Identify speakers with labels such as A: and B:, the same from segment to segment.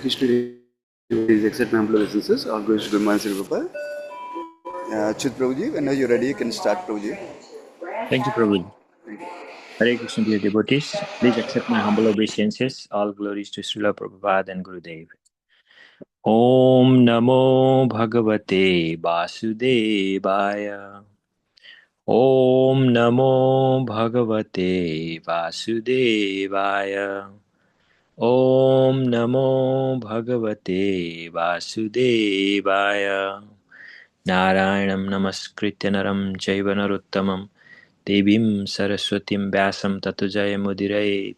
A: Krishna devotees, except number of instances, all goes to the Mansi Gopal. Chit Prabhuji, whenever you're ready, you can start, Prabhuji.
B: Thank you, Prabhu. Hare Krishna, dear devotees. Please accept my humble obeisances. All glories to Srila Prabhupada and Gurudev. Om Namo Bhagavate Vasudevaya. Om Namo Bhagavate Vasudevaya. Om Namo Bhagavate Vasudevaya. Narayanam Namaskritya Naram Chaiva Narottamam Devim Saraswatim Vyasam Tato Jayamudire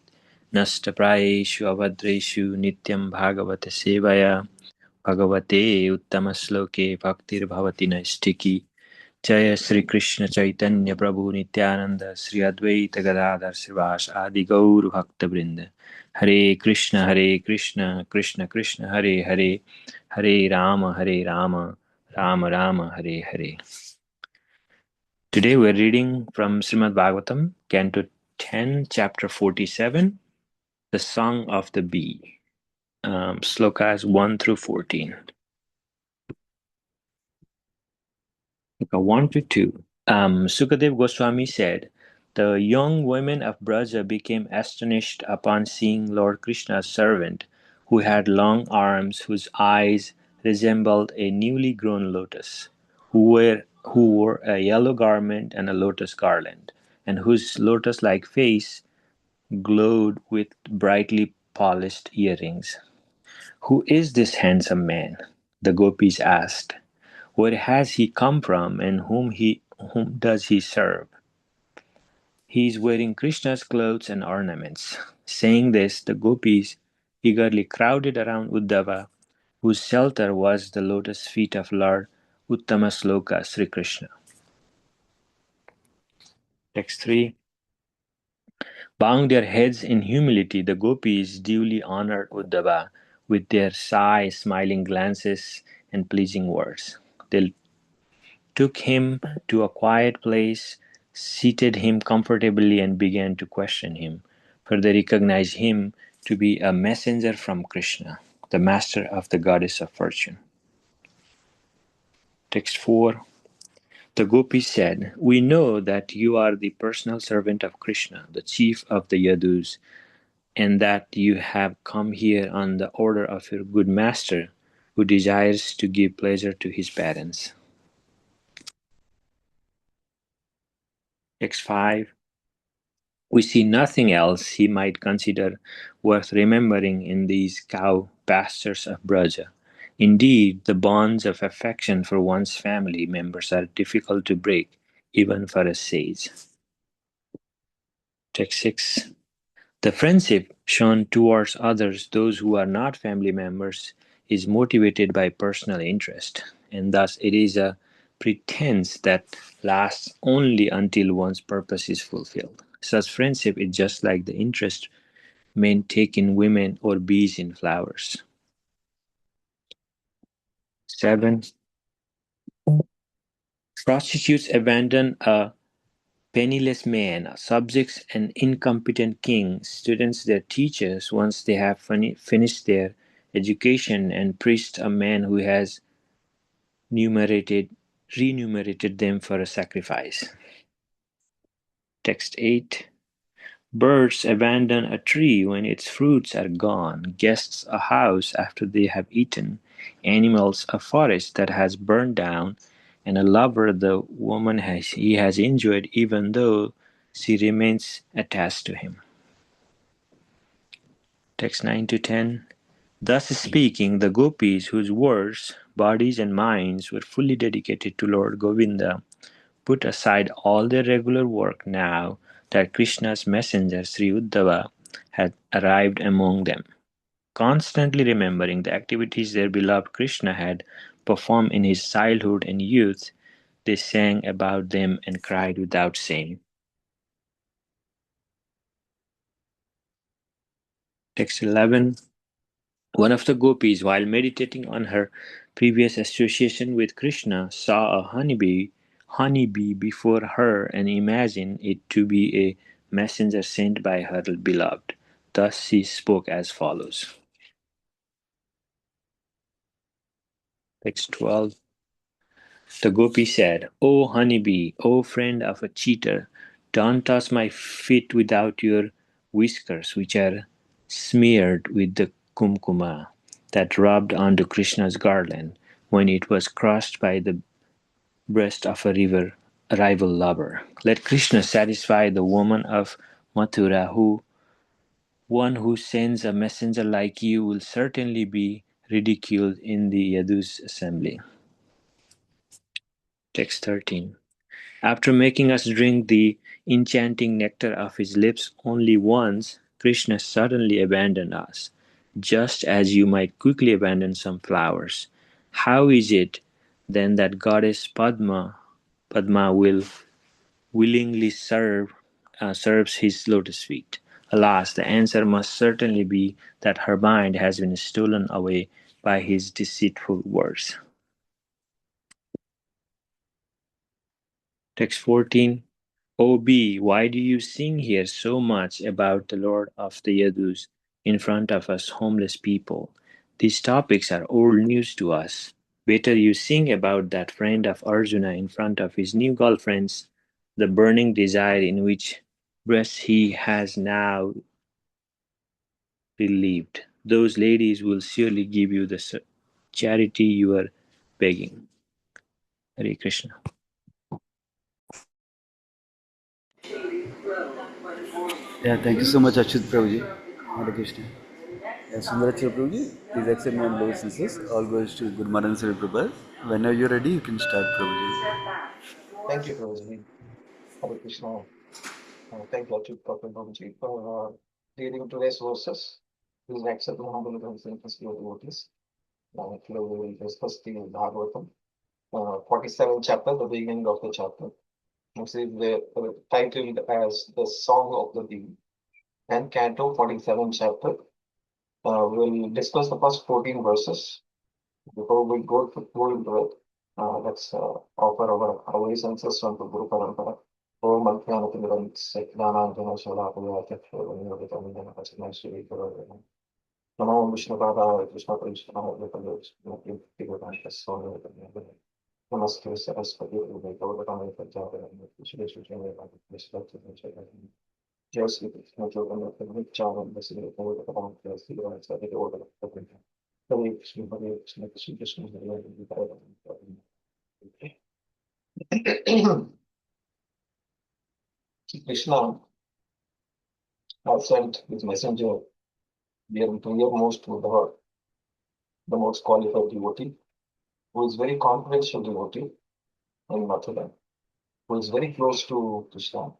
B: Nashtaprayeshu Avadreshu Nityam Bhagavata Sevaya Bhagavate Uttamasloke Bhaktir Bhavati Naistiki Jaya Sri Krishna Chaitanya Prabhu Nityananda Sri Advaita Gadadhar Srivas Adi Gaur Bhakta Vrinda Hare Krishna Krishna Krishna Hare Hare Hare Rama Rama Rama Hare Hare. Today we are reading from Srimad Bhagavatam, Canto 10, Chapter 47, The Song of the Bee, Slokas 1 through 14. Sloka 1 to 2. Sukadev Goswami said, the young women of Braja became astonished upon seeing Lord Krishna's servant, who had long arms whose eyes resembled a newly grown lotus, who wore a yellow garment and a lotus garland, and whose lotus-like face glowed with brightly polished earrings. Who is this handsome man? The gopis asked. Where has he come from, and whom does he serve? He is wearing Krishna's clothes and ornaments. Saying this, the gopis eagerly crowded around Uddhava, whose shelter was the lotus feet of Lord Uttamasloka Sri Krishna. Text 3. Bowing their heads in humility, the gopis duly honored Uddhava with their shy, smiling glances and pleasing words. They took him to a quiet place, seated him comfortably, and began to question him, for they recognized him to be a messenger from Krishna, the master of the goddess of fortune. Text 4. The gopis said, we know that you are the personal servant of Krishna, the chief of the Yadus, and that you have come here on the order of your good master, who desires to give pleasure to his parents. Text 5. We see nothing else he might consider worth remembering in these cow pastures of Braja. Indeed, the bonds of affection for one's family members are difficult to break, even for a sage. Text 6. The friendship shown towards others, those who are not family members, is motivated by personal interest, and thus it is a pretense that lasts only until one's purpose is fulfilled. Such friendship is just like the interest men take in women or bees in flowers. 7. Prostitutes abandon a penniless man, subjects an incompetent king, students their teachers once they have finished their education, and priests a man who has remunerated them for a sacrifice. Text 8. Birds abandon a tree when its fruits are gone, guests a house after they have eaten, animals a forest that has burned down, and a lover the woman he has enjoyed even though she remains attached to him. Text 9 to 10. Thus speaking, the gopis, whose words, bodies, and minds were fully dedicated to Lord Govinda, put aside all their regular work now that Krishna's messenger Sri Uddhava had arrived among them. Constantly remembering the activities their beloved Krishna had performed in his childhood and youth, they sang about them and cried without saying. Text 11. One of the gopis, while meditating on her previous association with Krishna, saw a honeybee before her and imagined it to be a messenger sent by her beloved. Thus she spoke as follows. Text 12. The gopi said, "O honeybee, O friend of a cheater, don't touch my feet without your whiskers, which are smeared with the kumkuma that rubbed onto Krishna's garland when it was crossed by the breast of a rival lover. Let Krishna satisfy the woman of Mathura, who one who sends a messenger like you will certainly be ridiculed in the Yadu's assembly." Text 13. After making us drink the enchanting nectar of his lips only once, Krishna suddenly abandoned us, just as you might quickly abandon some flowers. How is it then that goddess Padma will willingly serves his lotus feet? Alas, the answer must certainly be that her mind has been stolen away by his deceitful words. Text 14. O B, why do you sing here so much about the Lord of the Yadus in front of us homeless people? These topics are old news to us. Better you sing about that friend of Arjuna in front of his new girlfriends, the burning desire in which breast he has now relieved. Those ladies will surely give you the charity you are begging. Hare Krishna.
A: Yeah, thank you so much, Achyut Prabhuji. Hare Krishna. Yeah, Sundaracala Prabhuji, please accept my obeisances. All goes to Guru Maharaj Sri Prabhupada. Whenever you're ready, you can start, Prabhuji.
C: Thank you, Prabhuji. Hare Krishna. Thank you, Achyut Prabhuji, for reading today's verses. Please accept my humble obeisances to your devotees. Today we will discuss the Bhagavatam, 47th chapter, the beginning of the chapter. This is titled as the Song of the Bee. And Canto, 47th chapter. We'll discuss the first 14 verses. Before we go into it, let's offer our obeisances on the Guru Parampara. Om Adhyanatinam Seknanandana Shalapayatyakshavanyoditamidan Pasanashri Guru Namo Vishnu Padaya Krishna Krishna Namaste Namaste Saraswati Gauravani Pajavani Shri Shri Shri Jai Sri Krishna Jogannatha Chavan Vasile Gauravani Sri Vasari Gauravani Hare Krishna Hare Krishna Krishna Krishna Hare Hare Krishna has sent his messenger here to most to the most qualified devotee, who is very confidential devotee in Mathura, who is very close to Krishna.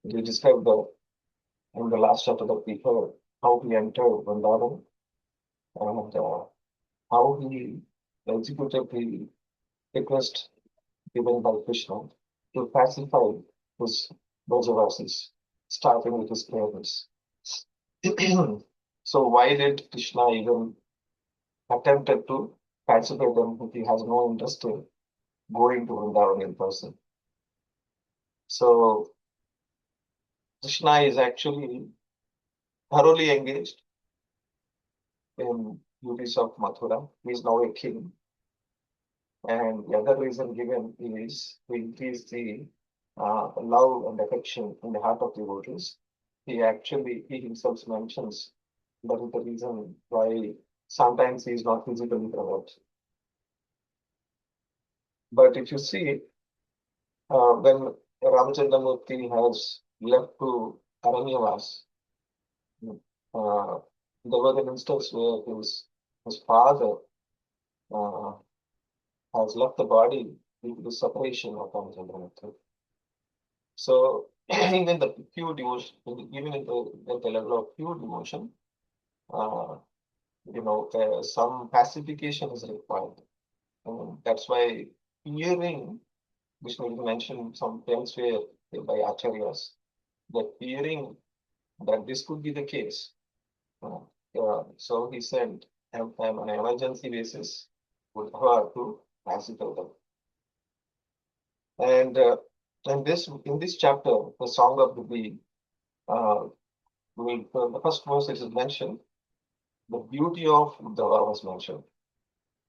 C: We described in the last chapter that we heard how he entered Vrindavan and how he executed the request given by Krishna to pacify his Brajavasis, starting with his parents. So why did Krishna even attempted to pacify them if he has no interest in going to Vrindavan in person? So Krishna is actually thoroughly engaged in duties of Mathura. He is now a king. And the other reason given is to increase the love and affection in the heart of devotees. He himself mentions that is the reason why sometimes he is not physically present. But if you see, when Ramachandramurti has left to Aranyavas, there was an instance where his father has left the body due to the separation of Ramachandramurti. So even the pure devotion, even at the level of pure devotion, some pacification is required. That's why hearing, Vishnu mentioned some elsewhere by acharyas, that hearing that this could be the case. So he said, on an emergency basis, would have to pacify them. And in this chapter, the Song of the Bee, the first verse it is mentioned, the beauty of Uddhava was mentioned.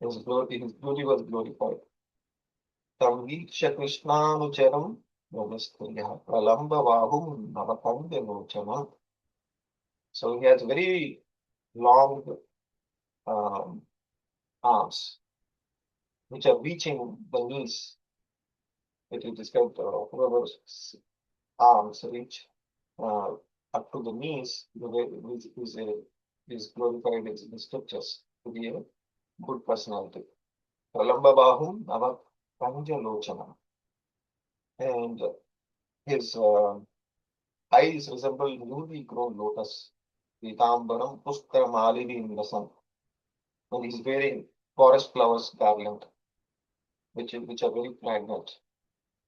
C: His beauty was glorified. Tamviksha Krishnanucharam Yogastya Pralamba Vahum Navapandyanochanam. So he has very long arms, which are reaching the knees. It is described whoever's arms reach up to the knees, the way is glorified in the scriptures to be a good personality. Pralamba Bahum Nava Panjalochana. And his eyes resemble newly grown lotus. Pitambaram Puskara Malini Indasam. And he's wearing forest flowers garland, which are very fragrant.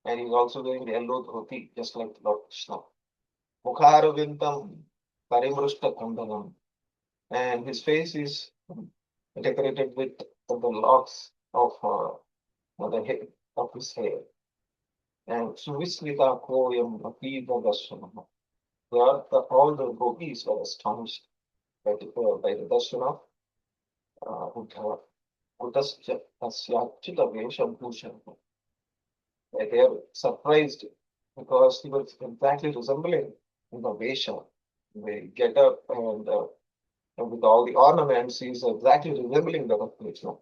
C: And he's also wearing yellow dhoti, just like Lord Krishna. Mukharavintam Parimrushta Kandanam. And his face is decorated with the locks of the head of his hair. And Suvismita Koyam Apida Darshanam. All the gopis were astonished by the darshan of Uddhava. Kutasya Asyachita Vesham Bhushan. They are surprised because he was exactly resembling the Vesha. They get up and with all the ornaments, he is exactly resembling that of Krishna.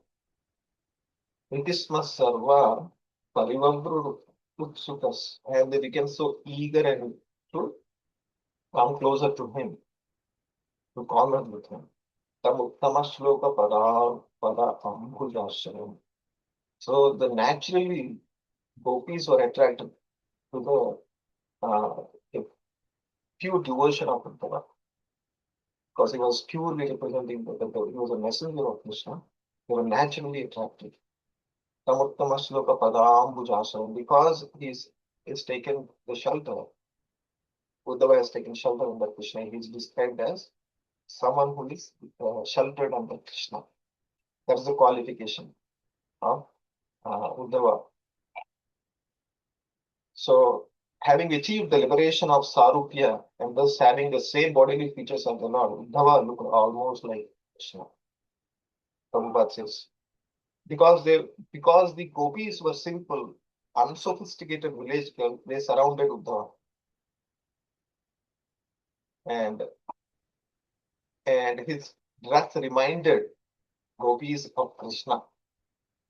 C: Nitisma Sarva Parivavru Utsukas, and they became so eager and to come closer to him, to converse with him. Tamuttama Pada Ambujashanam. So the naturally gopis were attracted to the pure devotion of Uddhava, because he was purely representing he was a messenger of Krishna. They were naturally attracted. Tamuttama Shloka Padambujashanam, because he's taken the shelter. Uddhava has taken shelter under Krishna. He is described as someone who is sheltered under Krishna. That's the qualification of Uddhava. So, having achieved the liberation of Sarupya and thus having the same bodily features of the Lord, Uddhava looked almost like Krishna. Prabhupada says, because the gopis were simple, unsophisticated village girls, they surrounded Uddhava. And his dress reminded gopis of Krishna.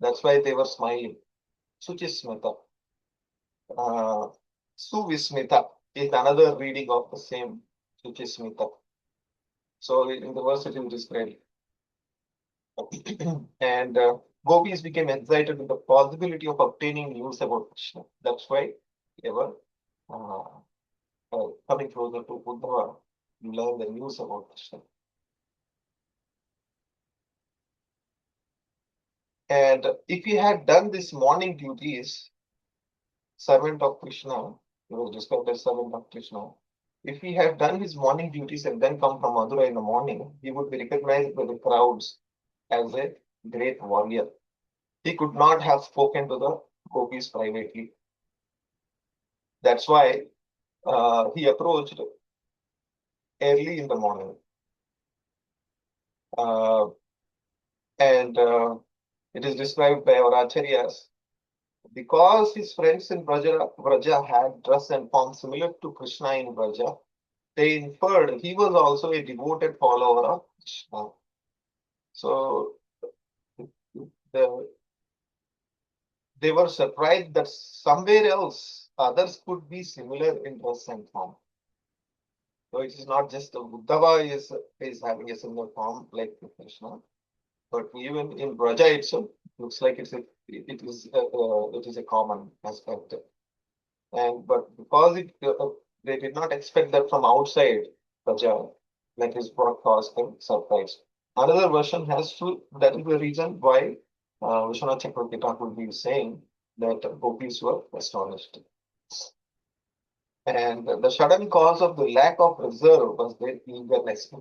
C: That's why they were smiling. Suchismita. Suvismita is another reading of the same Suchismita. So in the verse it is described. And gopis became excited with the possibility of obtaining news about Krishna. That's why they were coming closer to Uddhava to learn the news about Krishna. And if he had done this morning duties, servant of Krishna, he was described as servant of Krishna. If he had done his morning duties and then come from Mathura in the morning, he would be recognized by the crowds as a great warrior. He could not have spoken to the gopis privately. That's why he approached early in the morning. And it is described by our acharyas, because his friends in Braja had dress and form similar to Krishna in Braja, they inferred he was also a devoted follower of Krishna. So they were surprised that somewhere else others could be similar in dress and form. So it is not just Uddhava is having a similar form like Krishna, but even in Braja itself, looks like it is a common aspect. But because they did not expect that from outside Braja, like his broadcast and surprise. Another version that is the reason why Vishwanath Chakravarti would be saying that gopis were astonished. And the sudden cause of the lack of reserve was their eagerness.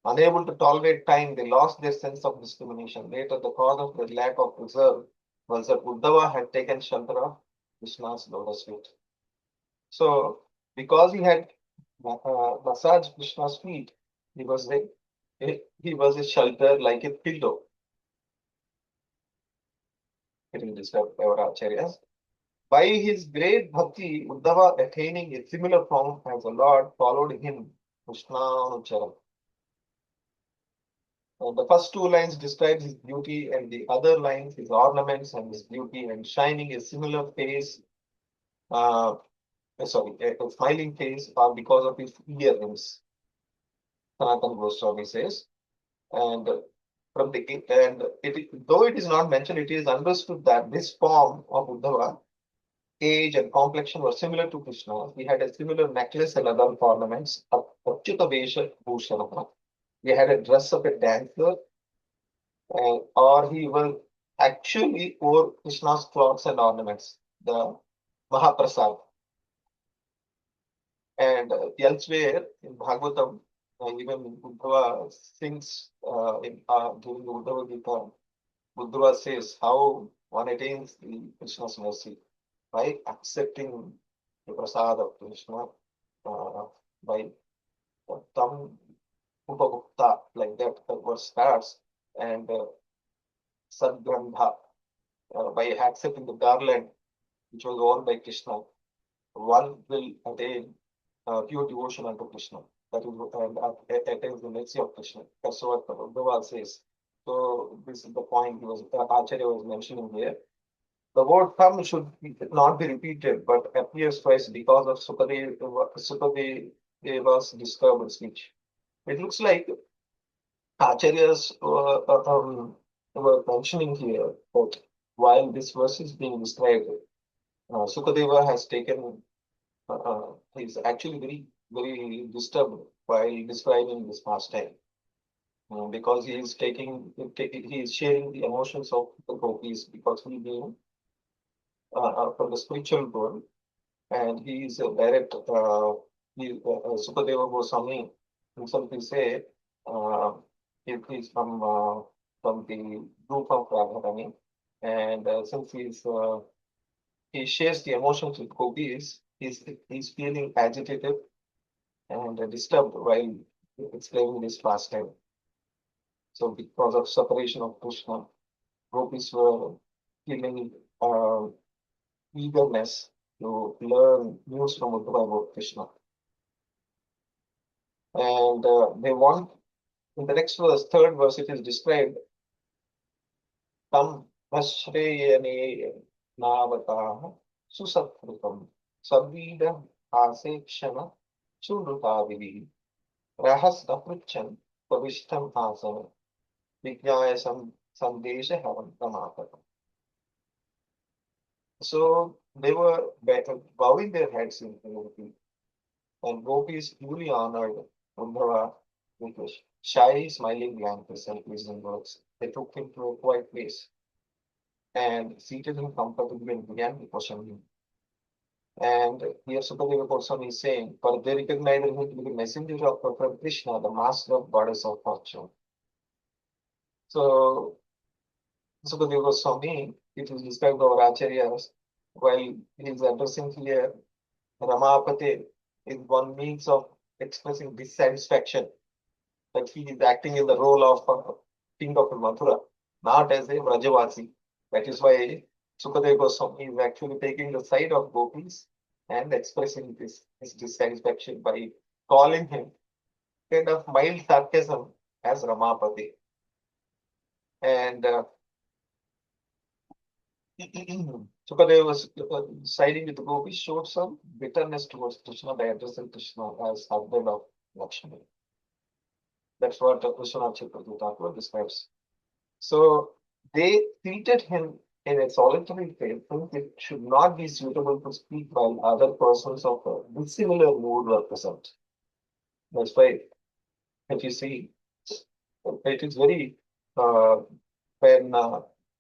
C: Unable to tolerate time, they lost their sense of discrimination. Later, the cause of the lack of reserve was that Uddhava had taken shelter of Krishna's lotus feet. So, because he had massaged Krishna's feet, he was a shelter like a pillow. it is described by our acharyas. By his great bhakti, Uddhava, attaining a similar form as the Lord, followed him, Krishnanucharam. The first two lines describe his beauty, and the other lines his ornaments and his beauty, and shining a similar face, a smiling face, are because of his earrings. Sanatana Goswami says, and from the though it is not mentioned, it is understood that this form of Uddhava, age and complexion were similar to Krishna. He had a similar necklace and other ornaments of Achyuta Vesha Bhushana. He had a dress of a dancer, or he was actually wore Krishna's clothes and ornaments, the Mahaprasad. And elsewhere in Bhagavatam, even Uddhava sings during the Uddhava Gita, Uddhava says how one attains the Krishna's mercy by accepting the prasad of Krishna, by tam upagupta, like that the verse starts, and sadgandha, by accepting the garland which was worn by Krishna, one will attain pure devotion unto Krishna. That is, and attains the mercy of Krishna. That's what Uddhava says. So this is the point Acharya was mentioning here. The word tam should not be repeated, but appears twice because of Sukadeva's disturbed speech. It looks like Acharyas were mentioning here that while this verse is being described, Sukadeva has taken, he's actually very, very disturbed while describing this pastime. Because he is he is sharing the emotions of the gopis, because he being from the spiritual world, and he is a direct, Sukadeva Goswami himself will say, he is from the group of Radharani, and since he shares the emotions with gopis, he's feeling agitated and disturbed while explaining this pastime. So because of separation of Krishna, gopis were feeling eagerness to learn news from Uddhava about Krishna. And they want, in the next verse, third verse, it is described, Tam Vashreyane Navataha Susatrutam Sabida Asekshana Chundutavivi Rahas Aprichan Pavishtam Asana Vigyaya Sandesha Havantamataka. So they were bowing their heads in humility, and gopis duly honored Uddhava with a shy, smiling glances and pleasing words. They took him to a quiet place and seated him comfortably and began to question him. And here Sukadeva Goswami is saying, for they recognized him to be the messenger of Prophet Krishna, the master of goddess of fortune. So Sukadeva Goswami, it is described by our acharyas, while he is addressing here Ramapate, is one means of expressing dissatisfaction that he is acting in the role of king of Mathura, not as a Vrajavasi. That is why Sukadeva Goswami is actually taking the side of gopis and expressing his dissatisfaction by calling him kind of mild sarcasm as Ramapati. And Sukadeva was siding with the gopis, showed some bitterness towards Krishna by addressing Krishna as husband of Lakshmi. That's what Vishwanath Chakravarti Thakur describes. So they treated him in a solitary place, since it should not be suitable to speak while other persons of a dissimilar mood were present. That's why, if you see, it is very, when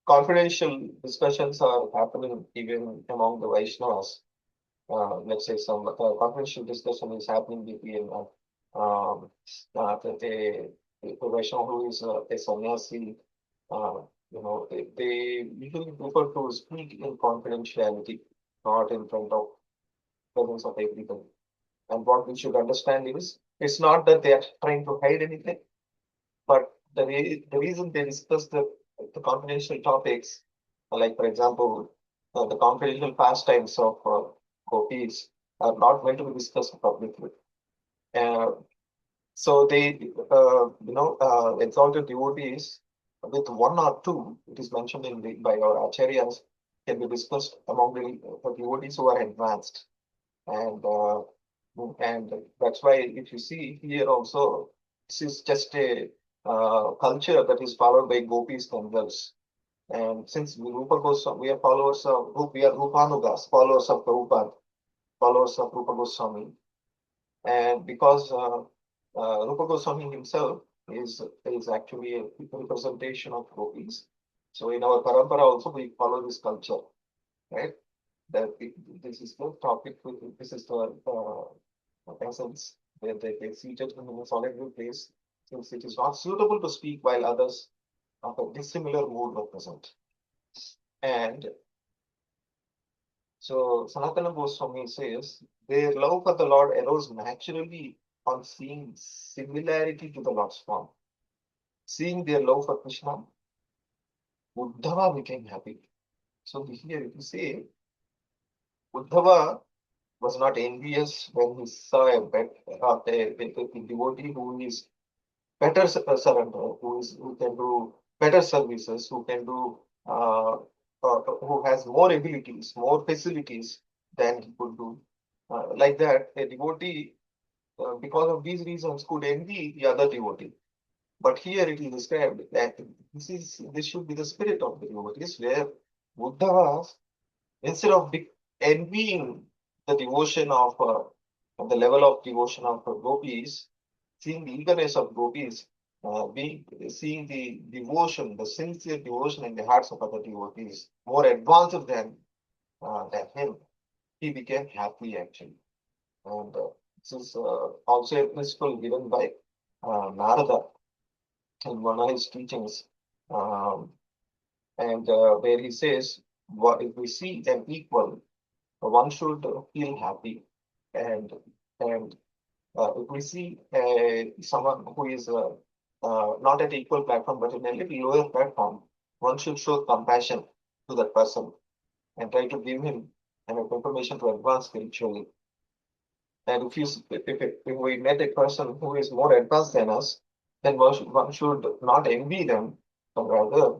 C: confidential discussions are happening even among the Vaishnavas, let's say some confidential discussion is happening between a Vaishnava who is a sannyasi, they usually prefer to speak in confidentiality, not in front of presence of everybody. And what we should understand is, it's not that they are trying to hide anything, but the reason they discuss the confidential topics Like, for example, the confidential pastimes of gopis are not meant to be discussed publicly. So they, exalted devotees with one or two, it is mentioned by our acharyas, can be discussed among the devotees who are advanced. And that's why if you see here also, this is just a culture that is followed by gopis themselves. And since Rupa Goswami, we are followers of, we are Rupanugas, followers of Prabhupada, followers of Rupa Goswami. And because Rupa Goswami himself is actually a representation of gopis. So in our parampara also we follow this culture, right? This is the topic, this is the essence, where they seated in a solitary place, since it is not suitable to speak while others of a dissimilar mood were present. And so Sanatana Goswami says, their love for the Lord arose naturally on seeing similarity to the Lord's form. Seeing their love for Krishna, Uddhava became happy. So here you see, Uddhava was not envious when he saw a devotee who is better surrender, who can do better services, who can do who has more abilities, more facilities than he could do. Like that, a devotee, because of these reasons, could envy the other devotee. But here it is described that this should be the spirit of the devotees, where Uddhava, instead of envying the devotion of the level of devotion of gopis, seeing the eagerness of gopis, seeing the devotion, the sincere devotion in the hearts of other devotees, more advanced than him, he became happy actually. And this is also a principle given by Narada in one of his teachings, um, and where he says, if we see them equal, one should feel happy, and if we see someone who is not at equal platform but in a little lower platform, one should show compassion to that person and try to give him information to advance spiritually. And if we met a person who is more advanced than us, then one should not envy them, but rather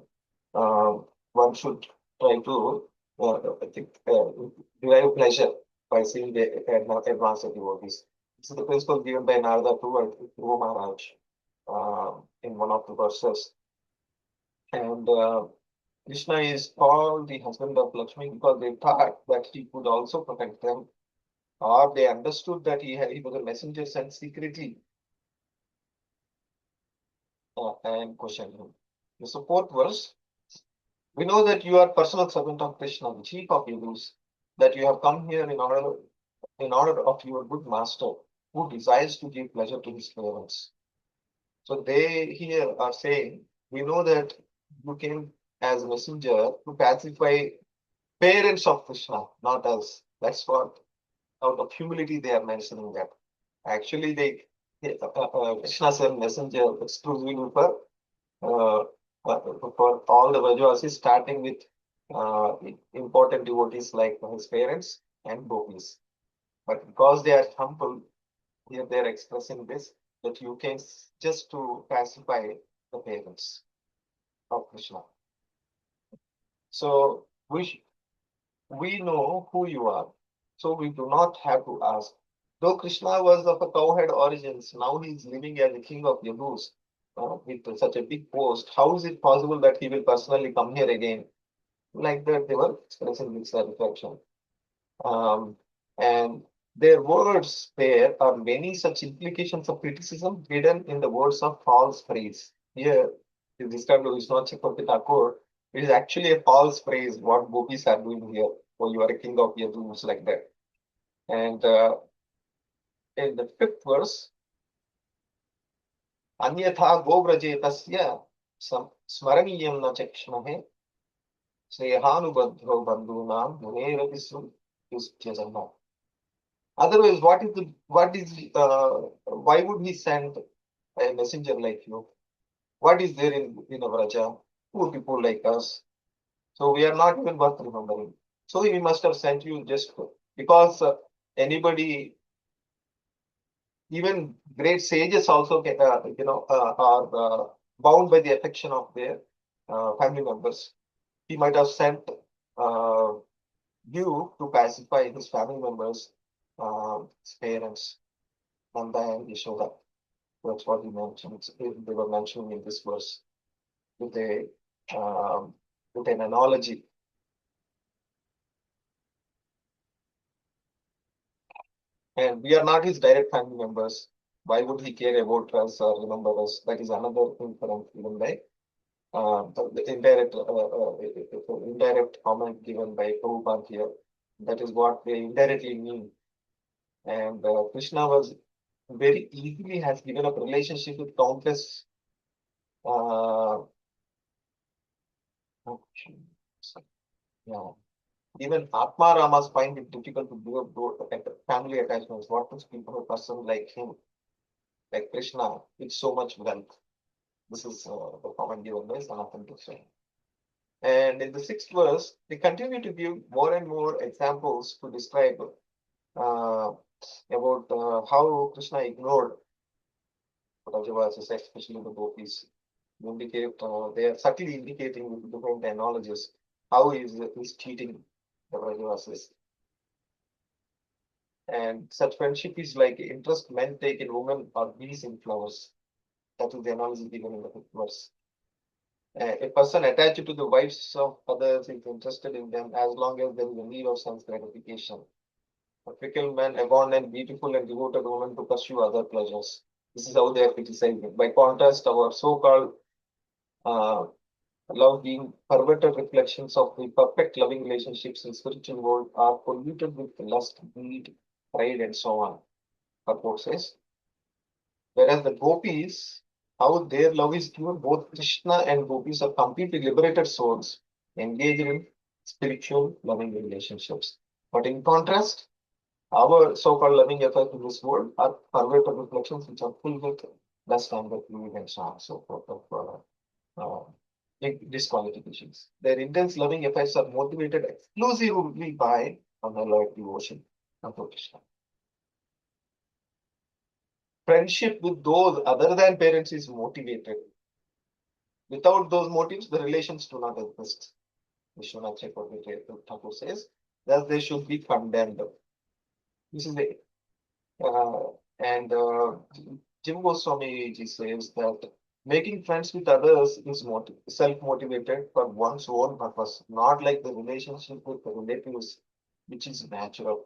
C: one should try to derive pleasure by seeing the advanced devotees. This is the principle given by Narada to Dhruva Maharaj in one of the verses. And Krishna is called the husband of Lakshmi because they thought that he could also protect them, or they understood that he was a messenger sent secretly and questioned him. The fourth verse, we know that you are personal servant of Krishna, the chief of Yadus, that you have come here in order of your good master, who desires to give pleasure to his servants. So they here are saying, we know that you came as a messenger to pacify parents of Krishna, not us. That's what, out of humility, they are mentioning that. Actually, Krishna sent messenger exclusively uh, for all the Vrajavasis, starting with important devotees like his parents and gopis. But because they are humble, here they are expressing this, that you can just to pacify the parents of Krishna. So we know who you are, so we do not have to ask. Though Krishna was of a cowherd origins, now he is living as the king of Yadus with such a big post. How is it possible that he will personally come here again? Like that, they were expressing this satisfaction. And their words there are many such implications of criticism hidden in the words of false praise. Here, is described as Vishwanath Chakravarti Thakur. It is actually a false praise what gopis are doing here. Oh, you are a king of Yadus, like that. And in the fifth verse, Anyatha Gobrajetasya Smaraniyam na Chakshmahe Snehanubadho Bandhunam Munerapisum Yusjajanam. Otherwise, why would he send a messenger like you? What is there in Vraja? Poor people like us. So we are not even worth remembering. So we must have sent you just because anybody, even great sages also get, are bound by the affection of their family members. He might have sent uh, you to pacify his family members, his parents, Nanda and Yashoda. That's what he mentions. They were mentioning in this verse with a with an analogy. And we are not his direct family members. Why would he care about us or remember us? That is another inference given by the indirect comment given by Prabhupada here. That is what they indirectly mean. And Krishna was very easily has given up relationship with countless yeah. Even Atma Ramas find it difficult to give up family attachments. What to speak of a person like him, like Krishna, with so much wealth? This is the comment given by Sanatana Krishna. And in the sixth verse, they continue to give more and more examples to describe about how Krishna ignored Brajavasis, especially the gopis. Indicate they are subtly indicating with different analogies how he is cheating the Brajavasis. And such friendship is like interest men take in women or bees in flowers. That is the analogy given in the fifth verse. A person attached to the wives of others is interested in them as long as there is a need of sense gratification. A fickle man abandon beautiful and devoted women to pursue other pleasures. This is how they are criticizing. By contrast, our so-called uh, love being perverted reflections of the perfect loving relationships in spiritual world are polluted with lust, greed, pride, and so on. Purport says. Whereas the gopis, how their love is given, both Krishna and gopis are completely liberated souls engaged in spiritual loving relationships. But in contrast, our so-called loving affairs in this world are perverted reflections which are filled with lust, anger, greed, and so on, so forth of disqualifications. Their intense loving affairs are motivated exclusively by unalloyed devotion unto Krishna. Friendship with those other than parents is motivated. Without those motives, the relations do not exist. Vishwanath Chakravarti Thakur says that they should be condemned. This is the and Jim Goswami ji says that making friends with others is self-motivated for one's own purpose, not like the relationship with the relatives, which is natural.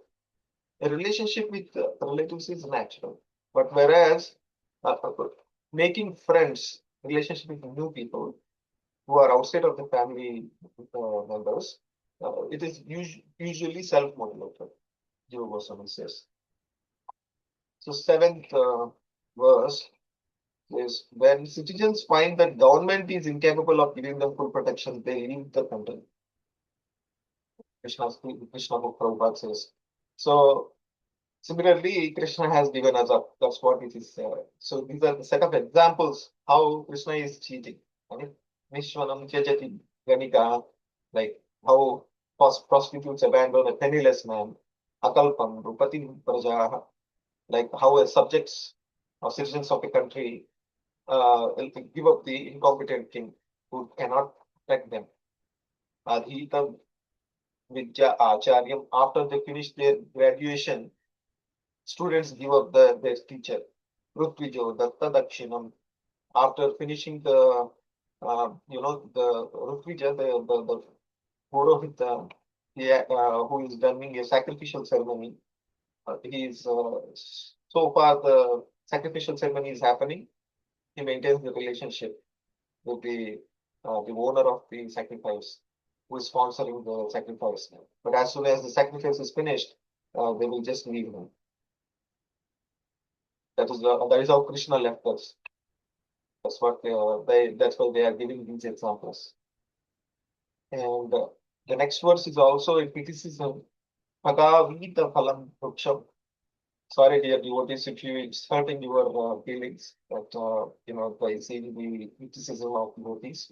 C: A relationship with relatives is natural, but whereas making friends, relationship with new people who are outside of the family members, it is usually self-motivated. Jiva Goswami says. So seventh verse is when citizens find that government is incapable of giving them full protection, they leave the country. Krishna Book Prabhupada says. So similarly, Krishna has given us up. That's what it is. So these are the set of examples how Krishna is cheating. Right? Vishwanam Tyajati Ganika, like how prostitutes abandon a penniless man. Akalpam, Rupati Praja, like how a subjects or citizens of a country will give up the incompetent king who cannot protect them. Adhita Vidya Acharyam, after they finish their graduation, students give up their teacher. Rutvijo, Datta Dakshinam, after finishing the, the Rutvija, the Purohit, who is doing a sacrificial ceremony, he is, so far the sacrificial ceremony is happening, he maintains the relationship with the owner of the sacrifice, who is sponsoring the sacrifice. But as soon as the sacrifice is finished, they will just leave him. That is how Krishna left us. That's what that's why they are giving these examples. And the next verse is also a criticism. Bhagavita phalam vruksham. Sorry, dear devotees, if it's hurting your feelings, but by seeing the criticism of devotees,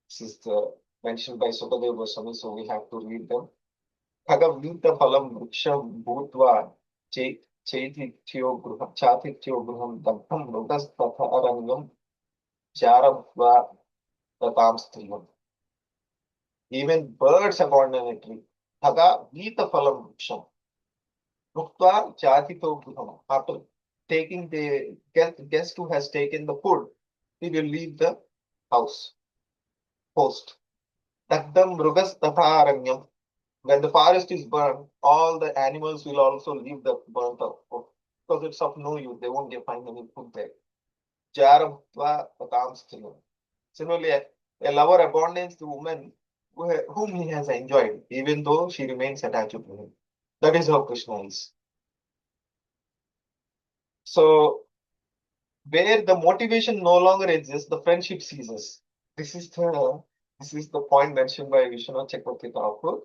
C: this is the mentioned by Sukadeva Goswami, so we have to read them. Bhagavita phalam vriksham bhutva chaitithyo gruham dagdham mrudastatha arangam charabhva tatam striyam. Even birds abandon a tree. Bhagavita phalam vriksham bhutva chaitithyo gruham. After taking the guest who has taken the food, he will leave the house, host. Dagdham mrudastatha aranyam. When the forest is burned, all the animals will also leave the burnt up because it's of no use. They won't find any food there. Jarabhva patam striyam. Similarly, a lover abandons the woman whom he has enjoyed, even though she remains attached to him. That is how Krishna is. So, where the motivation no longer exists, the friendship ceases. This is the point mentioned by Vishwanath Chakravarti Thakur.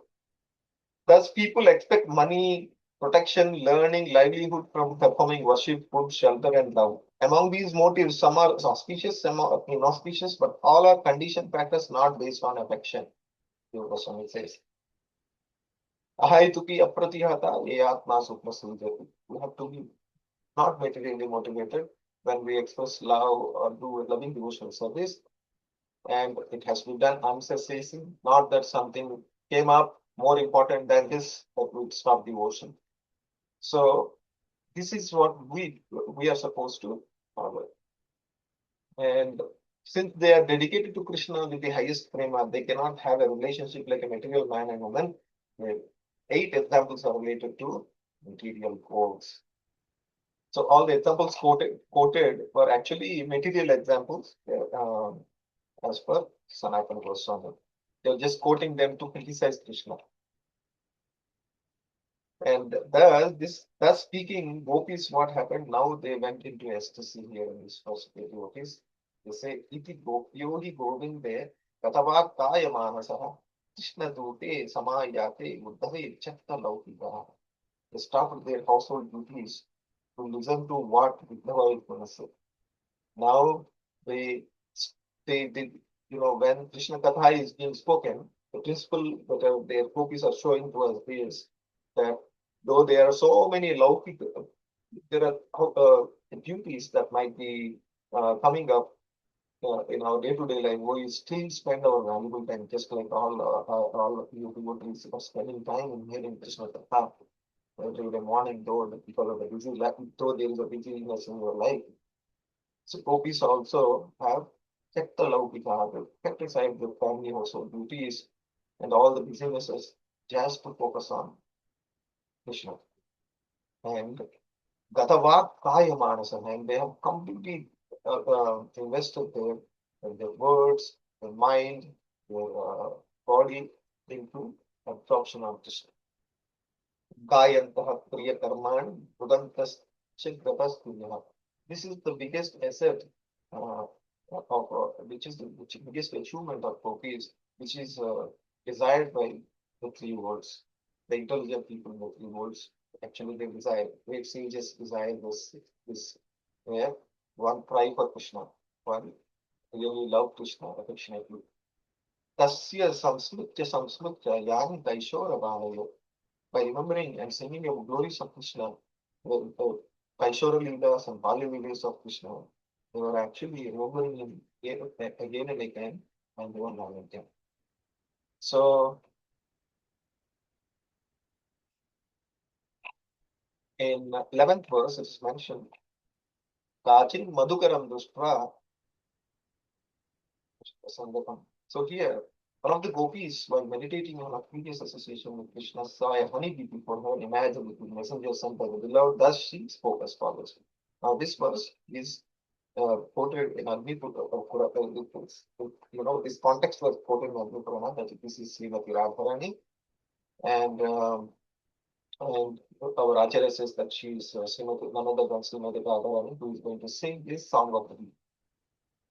C: Thus, people expect money, protection, learning, livelihood from performing worship, food, shelter, and love. Among these motives, some are auspicious, some are inauspicious, but all are conditioned factors not based on affection. Yoga Swami says. Ahaituki apratihata ye atma suprasujati. We have to be not materially motivated when we express love or do loving devotional service. And it has to be done unceasing, not that something came up more important than this that would stop devotion. So this is what we are supposed to follow. And since they are dedicated to Krishna with the highest prema, they cannot have a relationship like a material man and woman. 8 examples are related to material goals. So all the examples quoted were actually material examples as per Sanatana Goswami. They're just quoting them to criticize Krishna. And thus speaking, gopis, what happened? Now they went into ecstasy here in this first gopis. They say, Iti gopyo hi govinde katava kaya manasaha Krishna dute samayate uddhave chatta laukikaha. They stopped their household duties to listen to what Uddhava is going to say. Now they when Krishna Katha is being spoken, the principle that their gopis are showing to us is that though there are so many laukik, there are duties that might be coming up in our day-to-day life, we still spend our valuable time, just like all of you devotees are spending time in hearing Krishna Katha every day morning, though because of the busy life, though there is a busyness in your life. So gopis also have kept the laukika, kept aside the family household duties and all the businesses just to focus on Krishna. And Gatavat Kaya Manasa, and they have completely invested their words, their mind, their body into absorption of Krishna. Gayantaha Priya Karmani Budantas Chigratas Punyaha. This is the biggest asset which is the biggest achievement of gopis, which is desired by the 3 worlds. The intelligent people in the 3 worlds actually they desire, great sages desire this one cry for Krishna, one really love Krishna affectionately. Tasya samsmritya yani daishora bhavayo. By remembering and singing the glories of Krishna, the Kaishora Leelas and Balya Leelas of Krishna, they were actually remembering him again and again, and they were loving him. So, in 11th verse, it is mentioned, Kachin Madhukaram Dushtra Sandapam. So here, one of the gopis, while meditating on a previous association with Krishna, saw a honeybee before her, imagined with the messenger sent by the beloved. Thus she spoke as follows. Now this verse is quoted in Agni this context was quoted in Agni Purana, that this is Srimati Radharani, and our Acharya says that she is none other than Srimati Radharani, who is going to sing this song of the bee.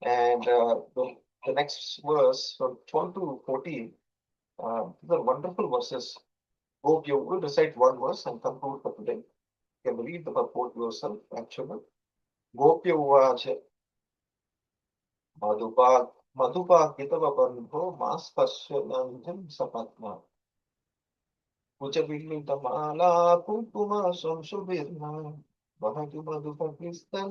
C: And the next verse, from 12 to 14, these are wonderful verses. Hope you will recite one verse and conclude for today. You can read the purport yourself, actually. Gopya Uvacha Madhupa Madhupakitavabandho maspasyananjam sapatma. Uchavillitamala kunkuma samshubirna. Vahatu madhupakistan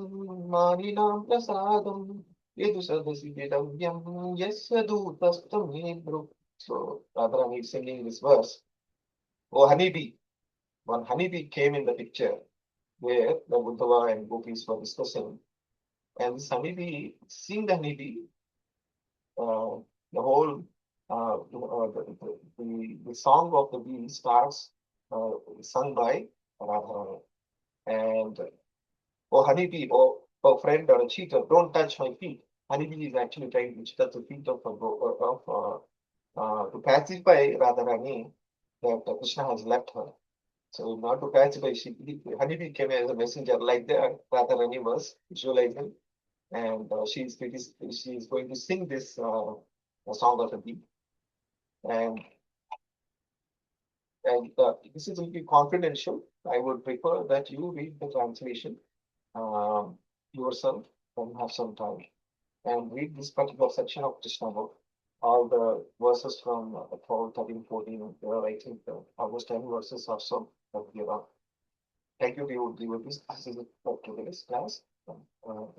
C: maninam prasadam. Yedu sadasi vidavyam yasya dutastam hebru. So Radharani is singing this verse. Oh honeybee, one honeybee came in the picture where the Uddhava and gopis were discussing. And this honeybee, seeing the honeybee, the whole the song of the bee starts sung by Radharani. And oh honeybee, oh friend or a cheater, don't touch my feet. Honeybee is actually trying to touch the feet of to pacify Radharani that Krishna has left her. So not to pacify, honeybee came as a messenger like that. Radharani was visualizing, and she is going to sing this song of the bee. And this is will be confidential. I would prefer that you read the translation yourself and have some time and read this particular section of Krishna book. All the verses from 12, 13, 14, I think almost 10 verses or so that we are. Thank you, devotees. This is it for today's class. Thank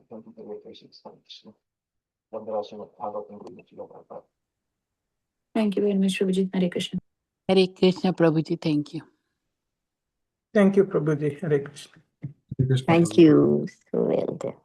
C: you for your patience. Krishna.
D: Thank you very much, Prabhuji. Hare Krishna.
E: Hare Krishna, Prabhuji. Thank you.
F: Thank you, Prabhuji. Hare Krishna.
G: Thank you. So well done.